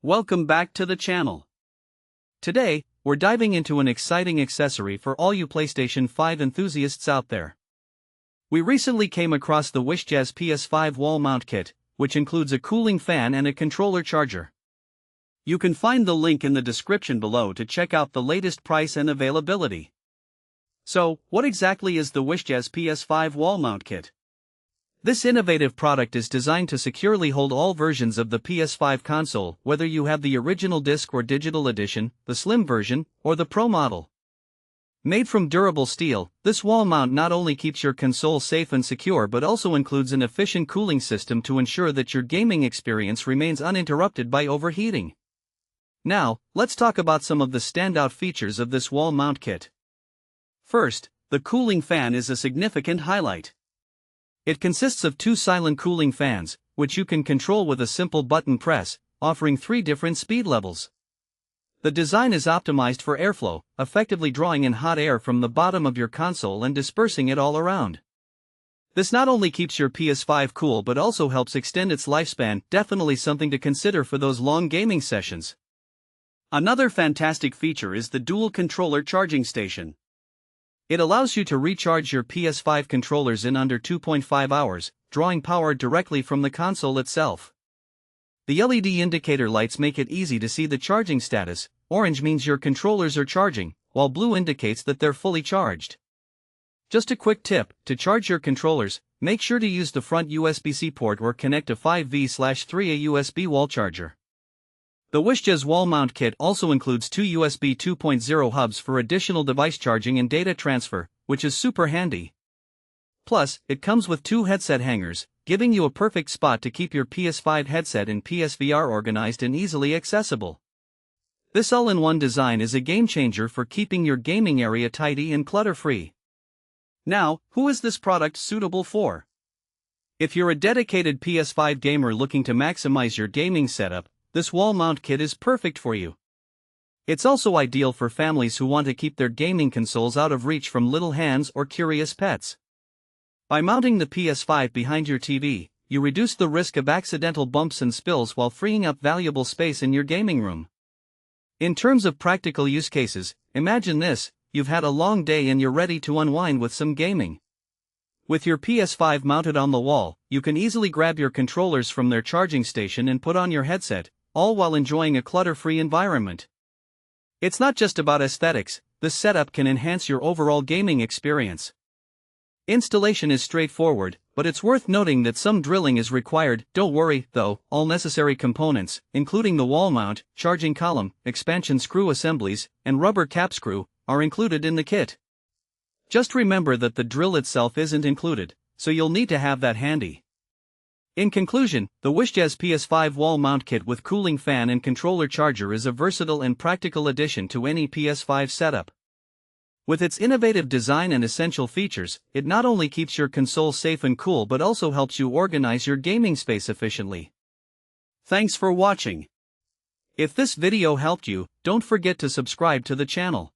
Welcome back to the channel. Today, we're diving into an exciting accessory for all you PlayStation 5 enthusiasts out there. We recently came across the WishJazz PS5 wall mount kit, which includes a cooling fan and a controller charger. You can find the link in the description below to check out the latest price and availability. So, what exactly is the WishJazz PS5 wall mount kit? This innovative product is designed to securely hold all versions of the PS5 console, whether you have the original disc or digital edition, the slim version, or the Pro model. Made from durable steel, this wall mount not only keeps your console safe and secure but also includes an efficient cooling system to ensure that your gaming experience remains uninterrupted by overheating. Now, let's talk about some of the standout features of this wall mount kit. First, the cooling fan is a significant highlight. It consists of two silent cooling fans, which you can control with a simple button press, offering 3 different speed levels. The design is optimized for airflow, effectively drawing in hot air from the bottom of your console and dispersing it all around. This not only keeps your PS5 cool but also helps extend its lifespan, definitely something to consider for those long gaming sessions. Another fantastic feature is the dual controller charging station. It allows you to recharge your PS5 controllers in under 2.5 hours, drawing power directly from the console itself. The LED indicator lights make it easy to see the charging status. Orange means your controllers are charging, while blue indicates that they're fully charged. Just a quick tip: to charge your controllers, make sure to use the front USB-C port or connect a 5V/3A USB wall charger. The WishJazz wall mount kit also includes 2 USB 2.0 hubs for additional device charging and data transfer, which is super handy. Plus, it comes with 2 headset hangers, giving you a perfect spot to keep your PS5 headset and PSVR organized and easily accessible. This all-in-one design is a game-changer for keeping your gaming area tidy and clutter-free. Now, who is this product suitable for? If you're a dedicated PS5 gamer looking to maximize your gaming setup, this wall mount kit is perfect for you. It's also ideal for families who want to keep their gaming consoles out of reach from little hands or curious pets. By mounting the PS5 behind your TV, you reduce the risk of accidental bumps and spills while freeing up valuable space in your gaming room. In terms of practical use cases, imagine this: you've had a long day and you're ready to unwind with some gaming. With your PS5 mounted on the wall, you can easily grab your controllers from their charging station and put on your headset, all while enjoying a clutter-free environment. It's not just about aesthetics, this setup can enhance your overall gaming experience. Installation is straightforward, but it's worth noting that some drilling is required. Don't worry, though, all necessary components, including the wall mount, charging column, expansion screw assemblies, and rubber cap screw, are included in the kit. Just remember that the drill itself isn't included, so you'll need to have that handy. In conclusion, the WishJazz PS5 wall mount kit with cooling fan and controller charger is a versatile and practical addition to any PS5 setup. With its innovative design and essential features, it not only keeps your console safe and cool but also helps you organize your gaming space efficiently. Thanks for watching. If this video helped you, don't forget to subscribe to the channel.